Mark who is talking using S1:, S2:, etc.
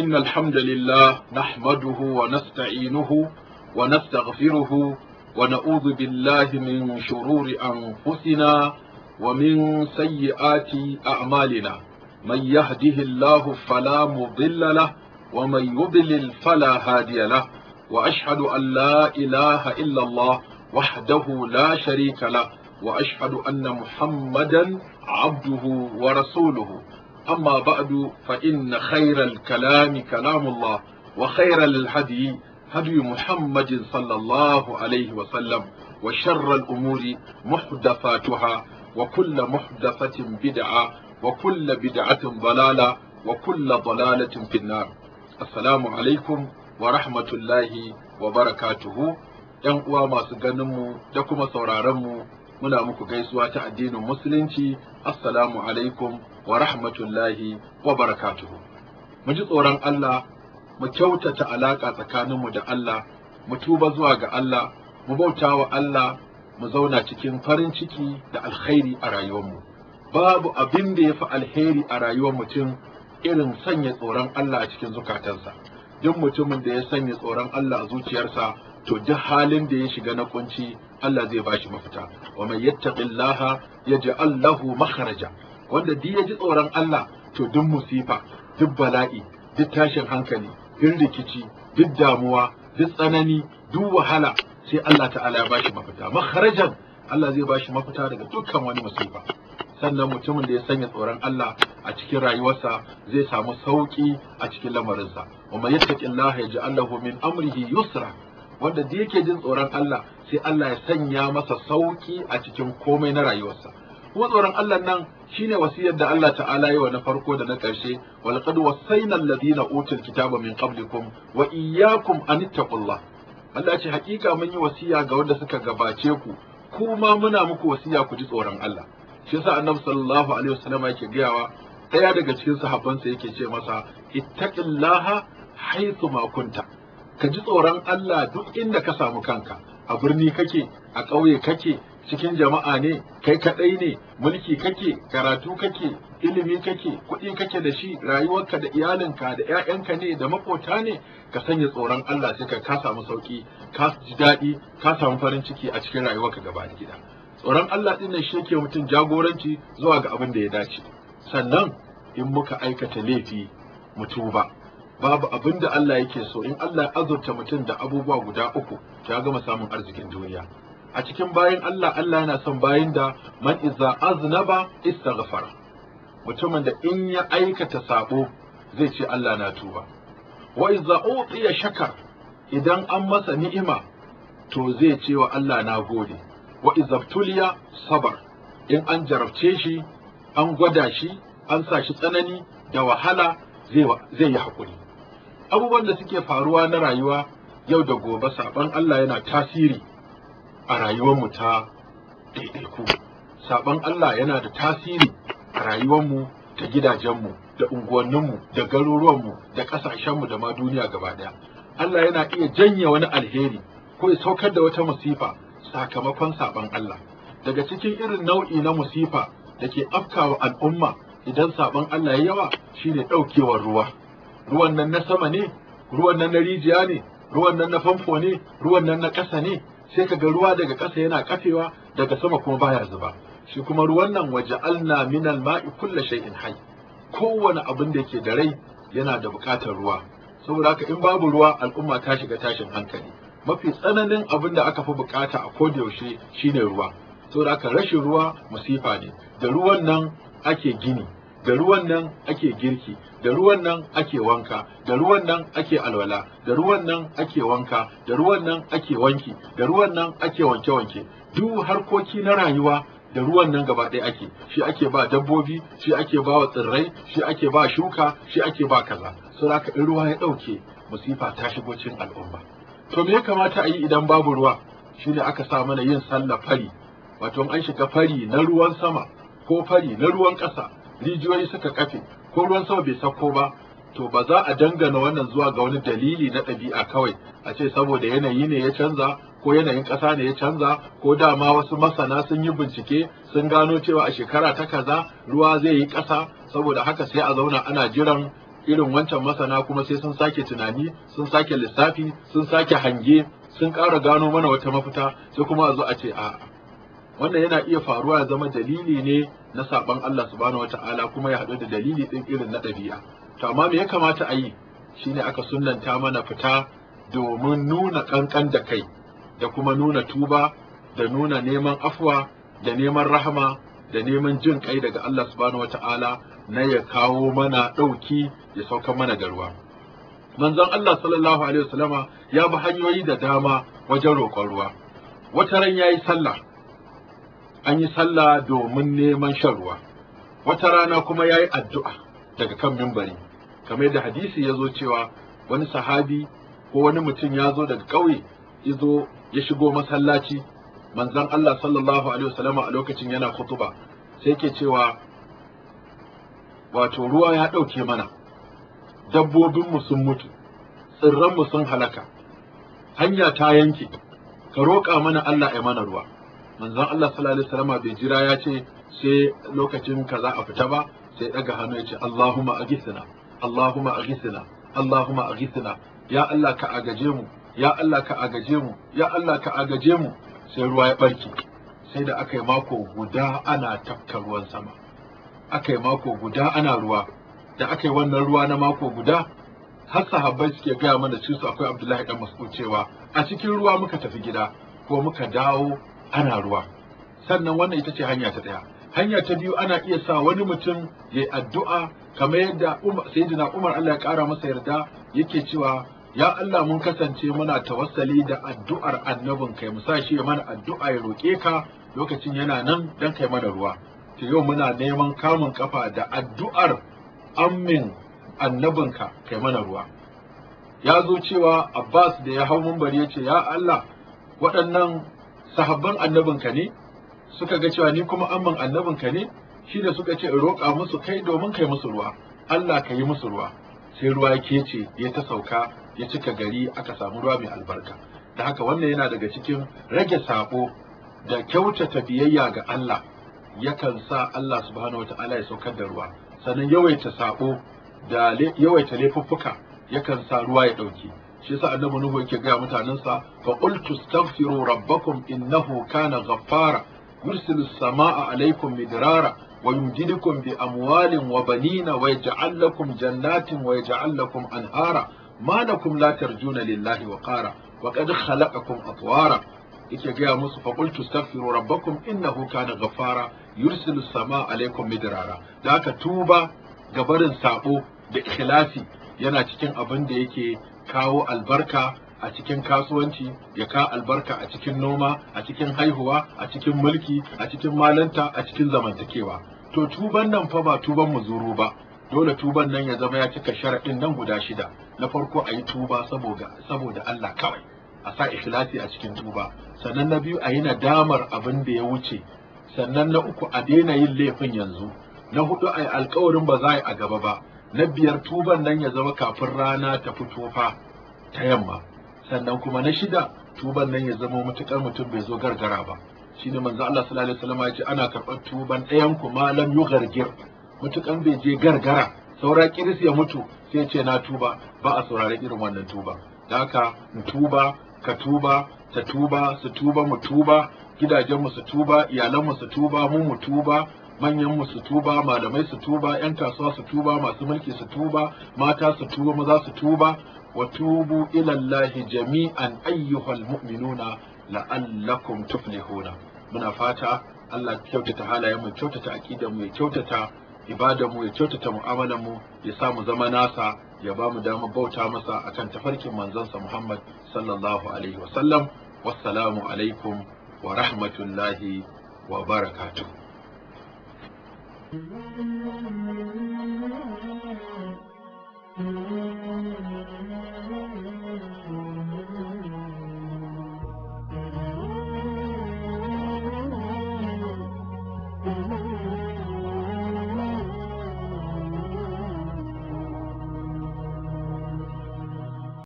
S1: إن الحمد لله نحمده ونستعينه ونستغفره ونعوذ بالله من شرور أنفسنا ومن سيئات أعمالنا. من يهده الله فلا مضل له ومن يضلل فلا هادي له، وأشهد أن لا إله إلا الله وحده لا شريك له، وأشهد أن محمدا عبده ورسوله. أما بعد، فإن خير الكلام كلام الله، وخير الهدي هدي محمد صلى الله عليه وسلم، وشر الأمور محدثاتها، وكل محدثة بدعة، وكل بدعة ضلالة، وكل ضلالة في النار. السلام عليكم ورحمة الله وبركاته. ‘Yan uwa masu ganinmu da kuma sauraronmu, muna muku gaisuwa ta addinin Musulunci, Assalamu alaikum wa rahmatullahi wa barakatuhu. Mu ji tsoron Allah, mu kyautata alaƙa tsakaninmu da Allah, mu tuba zuwa ga Allah, mu bauta wa Allah, mu zauna cikin farin ciki da alkhairi a rayuwarmu. Babu abin da ya fi alheri a rayuwar mutum irin sanya tsoron Allah a cikin zukatansa. Duk mutumin da ya sanya tsoron Allah a zuciyarsa, to duk halin da ya shiga na kunci, Allah zai bashi mafita. Wa man yattaqillaha yaj'al lahu makhraja. Wanda duk ya ji tsoron Allah, to duk musifa, duk bala'i, duk tashin hankali, duk rikici, duk damuwa, duk tsanani, duk wahala, sai Allah ta'ala ya bashi mafita. Makharajan, Allah zai bashi mafita daga dukkan wani musifa. Sannan mutumin da ya sanya tsoron Allah a cikin rayuwarsa zai samu sauki a cikin lamarinsa. Wa man yattaqillaha yaj'al lahu min amrihi yusra. Wanda da yake jin tsoron Allah, sai Allah ya sanya masa sauki a cikin komai na rayuwarsa. Kuma tsoron Allah nan shine wasiyar da Allah ta'ala yi wa na farko da na ƙarshe, wa laqad wasaina alladhina utul kitaba min qablikum wa iyyakum an ittaqullah. Allah ya ce hakika mun yi wasiya ga wanda suka gabace ku, kuma muna muku wasiya ku ji tsoron Allah. Shi yasa Annabi sallallahu alaihi wasallam yake gayawa ɗaya daga cikin sahabbansa yake ce masa ittaqillaha haythu ma kunta. Ka ji tsoron Allah duk inda ka samu kanka, a birni kake, a ƙauye kake, cikin jama'a ne, kai kaɗai ne, mulki kake, karatu kake, ilimi kake, kuɗi kake da shi, rayuwarka da iyalinka da ‘ya'yanka ne da maƙota ne, ka sanya tsoron Allah sai ka samu sauƙi, ka ji daɗi, ka samu farin ciki a cikin rayuwarka gaba da gida. Tsoron Allah ɗin nan shi yake mutum jagoranci zuwa ga abin da ya dace. Sannan in muka aikata laifi mu tuba. Babu abin da Allah yake so, in Allah ya azurta mutum da abubuwa guda uku, to ya gama samun arzikin duniya. A cikin bayin Allah, Allah yana son bayin da man iza aznaba istaghfara. Mutumin da in ya aikata sabo zai ce Allah na tuba. Wa iza utiya shakar, idan an masa ni'ima to zai ce wa Allah na gode. Wa iza tuliya sabar, in an jarabce shi, an gwada shi, an sa shi tsanani da wahala, zai yi haƙuri. Abubuwan da suke faruwa na rayuwa yau da gobe, saban Allah yana tasiri a rayuwarmu ta ɗaiɗaiku. Saban Allah yana da tasiri a rayuwarmu ta gidajenmu, da unguwanninmu, da garuruwanmu, da ƙasashenmu, da ma duniya gaba ɗaya. Allah yana iya janye wani alheri ko ya saukar da wata musifa sakamakon saban Allah. Daga cikin irin nau'i na musifa da ke afkawa al'umma idan saban Allah ya yawa, shine ɗaukewar ruwa. Ruwan nan na sama ne, ruwan nan na rijiya ne, ruwan nan na famfo ne, ruwan nan na ƙasa ne, sai ka ga ruwa daga ƙasa yana kafewa, daga sama kuma baya zuba. Shi kuma ruwan nan waja'alna minal ma'i kulla shay'in hayy. Kowane abin da yake da rai yana da buƙatar ruwa. Saboda haka in babu ruwa, al'umma ta shiga tashin hankali. Mafi tsananin abin da aka fi buƙata a koda yaushe shine ruwa. Saboda haka rashin ruwa musifa ne. Da ruwan nan ake gini, da ruwan nan ake girki, da ruwan nan ake wanka, da ruwan nan ake alwala, da ruwan nan ake wanka, da ruwan nan ake wanki, da ruwan nan ake wanke-wanke. Duk harkoki na rayuwa da ruwan nan gaba ɗaya ake. Shi ake ba dabbobi, shi ake ba wa tsirrai, shi ake ba shuka, shi ake ba kaza. Saboda haka in ruwa ya ɗauke, musifa ta shigo cikin al'umma. To me ya kamata a yi idan babu ruwa? Shine aka sa mana yin sallah fari. Wato an shiga fari na ruwan sama ko fari na ruwan ƙasa, rijiyoyi suka kafe ko ruwan sama bai sauko ba, to ba za a dangana wannan zuwa ga wani dalili na ɗabi'a kawai a ce saboda yanayi ne ya canza ko yanayin ƙasa ne ya canza ko dama wasu masana sun yi bincike sun gano cewa a shekara ta kaza ruwa zai yi ƙasa, saboda haka sai a zauna ana jiran irin wancan masana kuma sai sun sake tunani, sun sake lissafi, sun sake hange, sun ƙara gano mana wata mafita, sai kuma a zo a ce a'a. Wannan yana iya faruwa ya zama dalili ne na saɓan Allah subhanahu wata'ala kuma ya haɗu da dalili ɗin irin na ɗabi'a. To amma me ya kamata a yi? Shine aka sunnanta mana fita domin nuna ƙanƙan da kai, da kuma nuna tuba, da nuna neman afwa, da neman rahama, da neman jin kai daga Allah subhanahu wata'ala na ya kawo mana ɗauki, ya sauka mana da ruwa. Manzon Allah sallallahu alaihi wasallama ya bi hanyoyi da dama wajen roƙon ruwa. Wata ran yayi sallah, an yi sallah domin neman shan ruwa. Wata rana kuma yayi addu'a daga kan mimbari, kamar yadda hadisi ya zo cewa wani sahabi ko wani mutum ya zo daga ƙauye, ya shigo masallaci. Manzon Allah sallallahu alaihi wasallama a lokacin yana khutuba, sai ke cewa wato ruwa ya ɗauke mana, dabbobinmu sun mutu, tsirranmu sun halaka, hanya ta yanke, ka roƙa mana Allah ya mana ruwa. Manzon Allah sallallahu alaihi wasallama bai jira ya ce sai lokacin kaza a fita ba, sai ɗaga hannu ya ce Allahumma aghithna, Allahumma aghithna, Allahumma aghithna, ya Allah ka agaje mu, ya Allah ka agaje mu, ya Allah ka agaje mu. Sai ruwa ya ɓarke, sai da aka yi mako guda ana tafka ruwan sama, aka yi mako guda ana ruwa. Da aka yi wannan ruwa na mako guda, har sahabbai suke gaya mana su akwai Abdullahi dan Mas'ud cewa a cikin ruwa muka tafi gida ko muka dawo ana ruwa. Sannan wannan ita ce hanya ta ɗaya. Hanya ta biyu, ana iya sa wani mutum ya yi addu'a kamar yadda Sayyidina Umar Allah ya ƙara masa yarda yake cewa ya Allah mun kasance muna tawassali da addu'ar annabin kai, mu sa shi mana addu'a ya roƙe ka lokacin yana nan dan kai mana ruwa. To yau muna neman kamun kafa da addu'ar ammin annabinka kai mana ruwa. Ya zo cewa Abbas da ya hau minbari ya ce ya Allah, waɗannan sahabban annabinka ne, suka ga cewa ni kuma ammin annabinka ne, shi da suka ce in roƙa musu kai domin kai musu ruwa. Allah ka yi musu ruwa. Sai ruwa ya kece, ya ta sauka, ya cika gari, aka samu ruwa mai albarka. Da haka wannan yana daga cikin rage sabo da kyautata biyayya ga Allah, yakan sa Allah subhanahu wataala ya saukar da ruwa. Sannan yawaita sabo da yawaita laifuffuka yakan sa ruwa ya ɗauki. Shi yasa annabi Nuhu yake ga mutanensa, fa qultu astaghfiru rabbakum innahu kana ghaffara yursilu as-samaa'a 'alaykum midrara wa yumdidukum bi amwalin wa banina wa yaj'al lakum jannatin wa yaj'al lakum anhara ma lakum la tarjuna lillahi wa qara wa qad khalaqakum atwara. Yake gaya musu, fa qultu astaghfiru rabbakum innahu kana ghaffara yursilu as-samaa'a 'alaykum midrara. Da haka tuba ga barin sabo da ikhlasi yana cikin abin da yake kawo albarka a cikin kasuwanci, ya kawo albarka a cikin noma, a cikin haihuwa, a cikin mulki, a cikin malanta, a cikin zamantakewa. To tuban nan fa ba tuban muzuru ba, dole tuban nan ya zama ya cika sharaɗin nan guda 6. Na farko a yi tuba saboda Allah kawai, a sa ikhlasi a cikin tuba. Sannan na biyu, a yi nadamar abin da ya wuce. Sannan na uku, a daina yin laifin yanzu. Na 4, a yi alkawarin ba za a yi a gaba ba. Na 5, tuban nan ya zama kafin rana ta fito fa ta yamma. Sannan kuma na 6, tuban nan ya zama mutukar mutum bai zo gargara ba. Shine manzo Allah sallallahu alaihi wasallam ya ce ana karɓar tuban ɗayan ku malam yughargir, mutukan bai je gargara saura kiris ya mutu sai ce na tuba. Ba a saurare irin wannan tuba. Da haka mu tuba, ka tuba, ta tuba, su tuba, mu tuba, gidajen mu su tuba, iyalan mu su tuba, mu tuba, manyan mu su tuba, malamai su tuba, yan kasuwa su tuba, masu mulki su tuba, mata su tuba, maza su tuba. Wa tubu ila Allahi jami'an ayyuhal mu'minuna la'allakum tuflihuna. Muna fata Allah ya kyautata halayen mu, kyautata aqidar mu, ya kyautata ibadar mu, ya kyautata mu'amalar mu, ya sa mu zama nasa, ya ba mu damar bauta masa akan tafarkin manzansa Muhammad sallallahu alaihi wasallam. Wassalamu alaikum wa rahmatullahi wa barakatuh.